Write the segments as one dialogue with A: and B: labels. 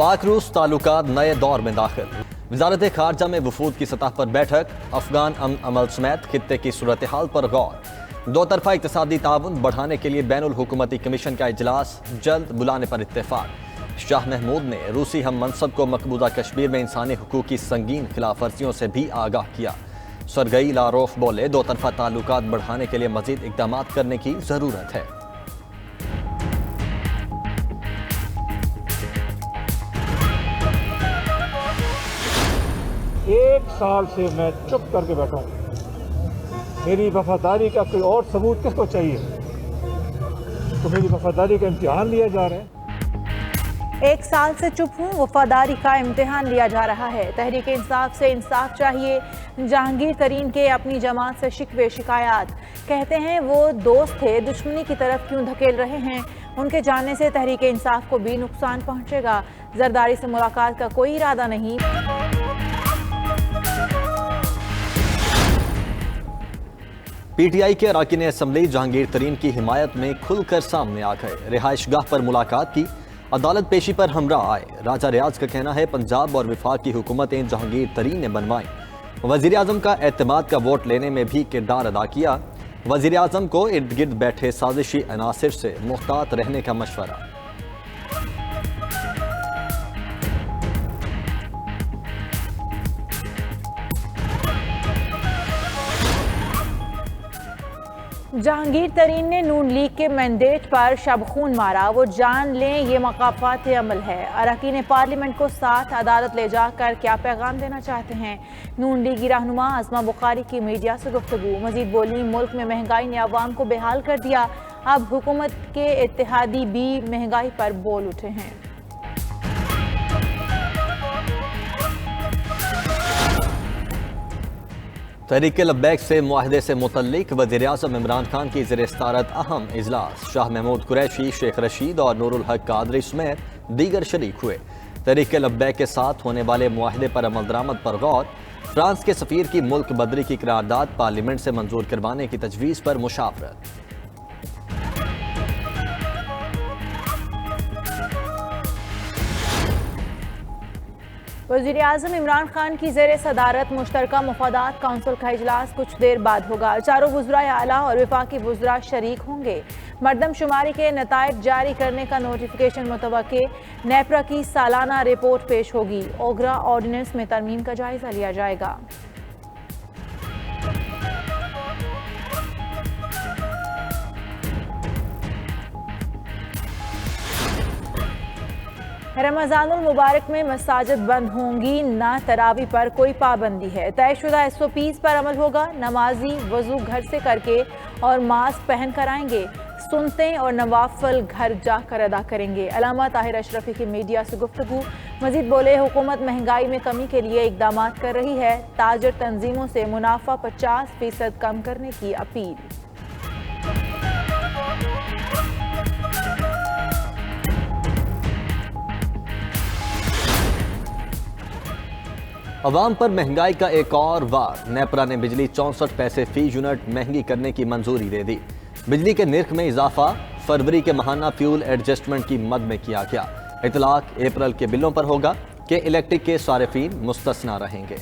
A: पाक रूस ताल्लुकात नए दौर में दाखिल। वजारत खारजा में वफूद की सतह पर बैठक, अफगान अमल समेत खित्ते की सूरत हाल पर गौर। दो तरफा इक़्तिसादी ताउन बढ़ाने के लिए बैनुल हुकूमती कमीशन का इजलास जल्द बुलाने पर इत्तेफाक। शाह महमूद ने रूसी हम मनसब को मकबूजा कश्मीर में इंसानी हुकूक की संगीन खिलाफ वर्जियों से भी आगाह किया। सरगई लारोफ बोले, दो तरफा ताल्लुकात बढ़ाने के लिए मजीद इक़दाम करने की ज़रूरत है।
B: एक साल से मैं चुप करके बैठा हूँ। मेरी वफादारी का कोई और सबूत किसको चाहिए? तो मेरी वफादारी का इम्तिहान लिया जा रहा है।
C: एक साल से चुप हूँ, वफादारी का इम्तिहान लिया जा रहा है। तहरीक इंसाफ से इंसाफ चाहिए। जहांगीर तरीन के अपनी जमात से शिकवे शिकायत, कहते हैं वो दोस्त थे, दुश्मनी की तरफ क्यों धकेल रहे हैं? उनके जाने से तहरीक इंसाफ को भी नुकसान पहुँचेगा। जरदारी से मुलाकात का कोई इरादा नहीं।
A: पीटीआई के अरकान असम्बली जहांगीर तरीन की हिमायत में खुलकर सामने आ गए। रिहाइशगाह पर मुलाकात की, अदालत पेशी पर हमराह आए। राजा रियाज का कहना है पंजाब और वफाक की हुकूमतें जहांगीर तरीन ने बनवाई। वजीर आजम का एतमाद का वोट लेने में भी किरदार अदा किया। वजीर आजम को इर्द गिर्द बैठे साजिशी अनासिर से मुहतात रहने का मशवरा।
C: जहांगीर तरीन ने नून लीग के मैंडेट पर शबखून मारा। वो जान लें ये मकाफात अमल है। अरकान पार्लियामेंट को साथ अदालत ले जाकर क्या पैगाम देना चाहते हैं? नून लीगी रहनुमा आज़मा बुखारी की मीडिया से गुफ्तगू। मजीद बोली, मुल्क में महंगाई ने अवाम को बेहाल कर दिया। अब हुकूमत के इत्तेहादी भी महंगाई पर बोल उठे हैं।
A: तहरीक लब्बैक से मुआहदे से मुतल्लिक वज़ीर आज़म इमरान खान की ज़ेर सदारत अहम इजलास। शाह महमूद कुरैशी, शेख रशीद और नूरुल हक कादरी समेत दीगर शरीक हुए। तहरीक लब्बैक के साथ होने वाले मुआहदे पर अमल दरामद पर गौर। फ्रांस के सफ़ीर की मुल्क बदरी की करारदाद पार्लियामेंट से मंजूर करवाने की तजवीज़ पर मुशावरत।
C: वज़ीर आज़म इमरान खान की ज़ेर सदारत मुश्तरका मुफादात काउंसिल का इजलास कुछ देर बाद होगा। चारों वज़राए आला और वफाकी वज़रा शरीक होंगे। मरदमशुमारी के नताइज जारी करने का नोटिफिकेशन मुतवक्के। नेपरा की सालाना रिपोर्ट पेश होगी। ओगरा ऑर्डिनेंस में तरमीम का जायजा लिया जाएगा। रमज़ानुल मुबारक में मसाजिद बंद होंगी, ना तरावी पर कोई पाबंदी है। तयशुदा SOPs पर अमल होगा। नमाजी वज़ू घर से करके और मास्क पहन कर आएंगे। सुनते और नवाफिल घर जाकर अदा करेंगे। अल्लामा ताहिर अशरफी की मीडिया से गुफ्तगू। मजीद बोले, हुकूमत महंगाई में कमी के लिए इक़दाम कर रही है। ताजर तंजीमों से मुनाफा 50% कम करने की अपील।
A: अवाम पर महंगाई का एक और वार। नेपरा ने बिजली 64 पैसे फी यूनिट महंगी करने की मंजूरी दे दी। बिजली के निर्ख में इजाफा फरवरी के माहाना फ्यूल एडजस्टमेंट की मद में किया गया। इतलाक अप्रैल के बिलों पर होगा कि इलेक्ट्रिक के सारिफीन मुस्तस्ना रहेंगे।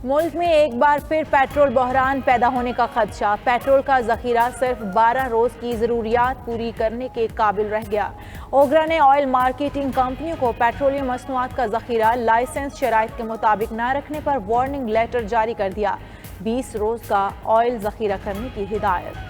C: मुल्क में एक बार फिर पेट्रोल बहरान पैदा होने का खदशा। पेट्रोल का जखीरा सिर्फ 12 रोज की जरूरियात पूरी करने के काबिल रह गया। ओगरा ने ऑयल मार्केटिंग कंपनियों को पेट्रोलियम मसनूआत का जखीरा लाइसेंस शराइत के मुताबिक न रखने पर वार्निंग लेटर जारी कर दिया। 20 रोज का ऑयल जखीरा करने की हिदायत।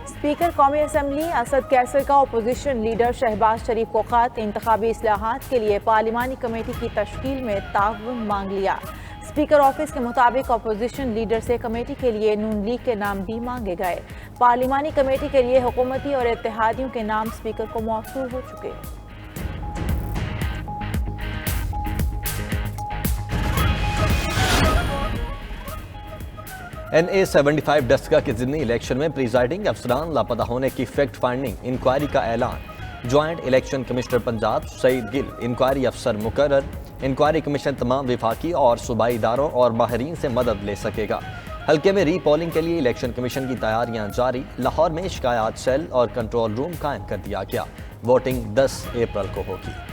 C: स्पीकर कौमी असम्बली असद कैसर का अपोजिशन लीडर शहबाज शरीफ को खत। इंतखाबी इस्लाहात के लिए पार्लिमानी कमेटी की तश्कील में ताउन मांग लिया। स्पीकर ऑफिस के मुताबिक अपोजिशन लीडर से कमेटी के लिए नून लीग के नाम भी मांगे गए। पार्लिमानी कमेटी के लिए हुकूमती और इत्तेहादियों के नाम स्पीकर को मौसूल हो चुके।
A: NA-75 डस्का के ज़िमनी इलेक्शन में प्रिजाइडिंग अफसरान लापता होने की फैक्ट फाइंडिंग इंक्वायरी का ऐलान। جوائنٹ الیکشن کمشنر پنجاب سعید گل انکوائری افسر مقرر۔ انکوائری کمیشن تمام وفاقی اور صوبائی اداروں اور ماہرین سے مدد لے سکے گا۔ حلقے میں ری پولنگ کے لیے الیکشن کمیشن کی تیاریاں جاری۔ لاہور میں شکایات سیل اور کنٹرول روم قائم کر دیا گیا۔ ووٹنگ 10 اپریل کو ہوگی۔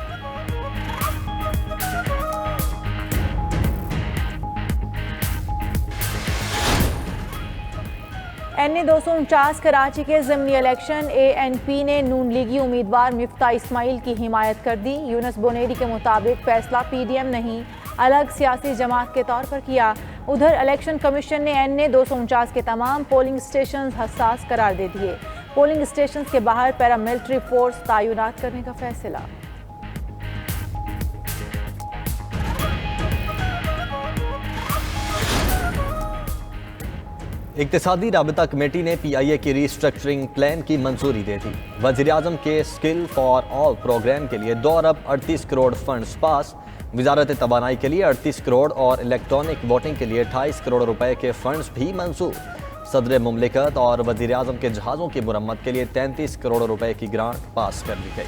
C: NA-249 کراچی کے ضمنی الیکشن ANP نے نون لیگی امیدوار مفتاح اسماعیل کی حمایت کر دی۔ یونس بونیری کے مطابق فیصلہ PDM نہیں، الگ سیاسی جماعت کے طور پر کیا۔ ادھر الیکشن کمیشن نے NA-249 کے تمام پولنگ اسٹیشنز حساس قرار دے دیے۔ پولنگ اسٹیشنز کے باہر پیراملٹری فورس تعینات کرنے کا فیصلہ۔
A: اقتصادی رابطہ کمیٹی نے PIA کی ری اسٹرکچرنگ پلان کی منظوری دے دی۔ وزیراعظم کے اسکل فار آل پروگرام کے لیے 2 ارب 38 کروڑ فنڈز پاس۔ وزارت توانائی کے لیے 38 کروڑ اور الیکٹرانک ووٹنگ کے لیے 28 کروڑ روپے کے فنڈز بھی منظور۔ صدر مملکت اور وزیراعظم کے جہازوں کی مرمت کے لیے 33 کروڑ روپے کی گرانٹ پاس کر دی گئی۔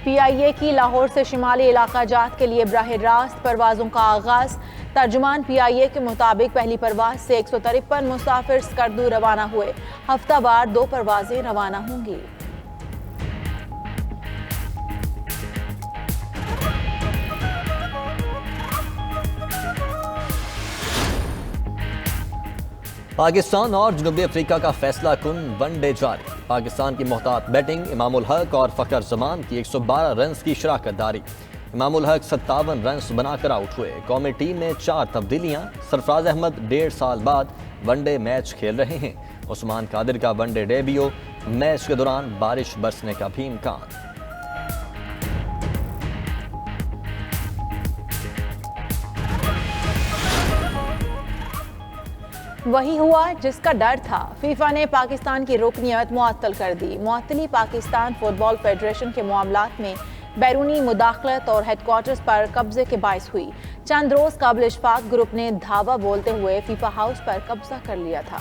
C: PIA کی لاہور سے شمالی علاقہ جات کے لیے براہ راست پروازوں کا آغاز۔ ترجمان PIA کے مطابق پہلی پرواز سے 153 مسافر سکردو روانہ ہوئے۔ ہفتہ وار 2 پروازیں روانہ ہوں گی۔
A: پاکستان اور جنوبی افریقہ کا فیصلہ کن ون ڈے جاری۔ پاکستان کی محتاط بیٹنگ، امام الحق اور فخر زمان کی 112 رنز کی شراکت داری۔ امام الحق 57 رنز بنا کر آؤٹ ہوئے۔ قومی ٹیم میں 4 تبدیلیاں۔ سرفراز احمد 1.5 سال بعد ون ڈے میچ کھیل رہے ہیں۔ عثمان قادر کا ون ڈے ڈیبیو، میچ کے دوران بارش برسنے کا بھی امکان۔
C: وہی ہوا جس کا ڈر تھا، فیفا نے پاکستان کی رکنیت معطل کر دی۔ معطلی پاکستان فٹ بال فیڈریشن کے معاملات میں بیرونی مداخلت اور ہیڈ کوارٹرز پر قبضے کے باعث ہوئی۔ چند روز قبل اشفاق گروپ نے دھاوا بولتے ہوئے فیفا ہاؤس پر قبضہ کر لیا تھا۔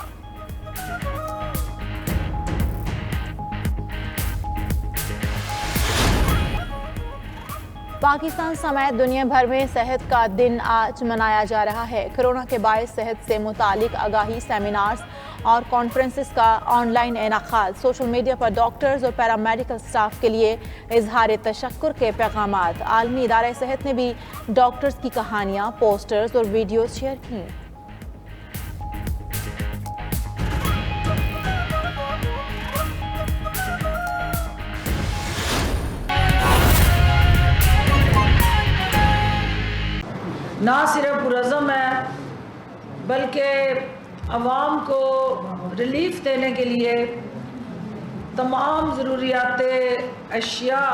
C: پاکستان سمیت دنیا بھر میں صحت کا دن آج منایا جا رہا ہے۔ کرونا کے باعث صحت سے متعلق آگاہی سیمینارز اور کانفرنسز کا آن لائن انعقاد۔ سوشل میڈیا پر ڈاکٹرز اور پیرامیڈیکل سٹاف کے لیے اظہار تشکر کے پیغامات۔ عالمی ادارہ صحت نے بھی ڈاکٹرز کی کہانیاں، پوسٹرز اور ویڈیوز شیئر کیں۔
D: نہ صرف پرعزم ہے بلکہ عوام کو ریلیف دینے کے لیے تمام ضروریات اشیاء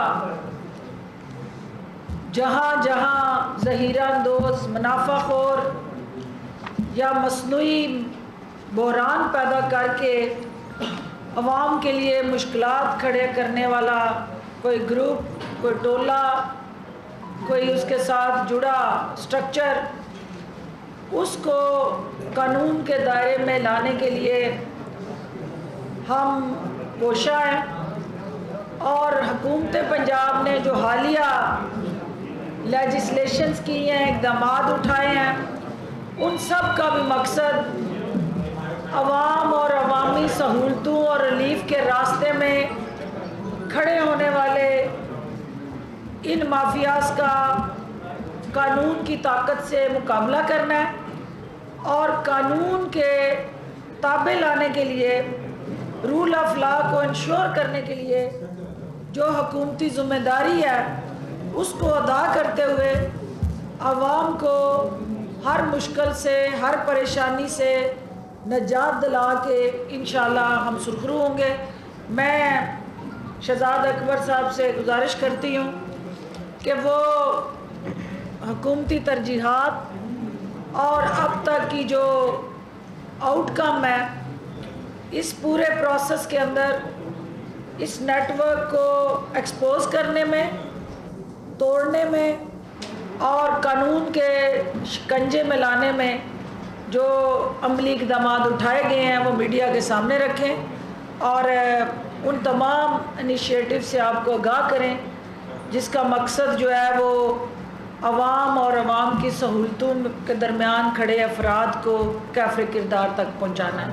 D: جہاں جہاں ذخیرہ اندوز، منافع خور یا مصنوعی بحران پیدا کر کے عوام کے لیے مشکلات کھڑے کرنے والا کوئی گروپ، کوئی ٹولہ، کوئی اس کے ساتھ جڑا سٹرکچر، اس کو قانون کے دائرے میں لانے کے لیے ہم کوشاں ہیں۔ اور حکومت پنجاب نے جو حالیہ لیجسلیشنز کی ہیں، اقدامات اٹھائے ہیں، ان سب کا بھی مقصد عوام اور عوامی سہولتوں اور ریلیف کے راستے میں کھڑے ہونے والے ان مافیاز کا قانون کی طاقت سے مقابلہ کرنا ہے اور قانون کے تابع لانے کے لیے، رول آف لا کو انشور کرنے کے لیے جو حکومتی ذمہ داری ہے اس کو ادا کرتے ہوئے عوام کو ہر مشکل سے، ہر پریشانی سے نجات دلا کے انشاءاللہ ہم سرخرو ہوں گے۔ میں شہزاد اکبر صاحب سے گزارش کرتی ہوں کہ وہ حکومتی ترجیحات اور اب تک کی جو آؤٹ کم ہے اس پورے پروسیس کے اندر اس نیٹ ورک کو ایکسپوز کرنے میں، توڑنے میں اور قانون کے شکنجے میں لانے میں جو عملی اقدامات اٹھائے گئے ہیں وہ میڈیا کے سامنے رکھیں اور ان تمام انیشیٹو سے آپ کو آگاہ کریں جس کا مقصد جو ہے وہ عوام اور عوام کی سہولتوں کے درمیان کھڑے افراد کو کافر کردار تک پہنچانا ہے۔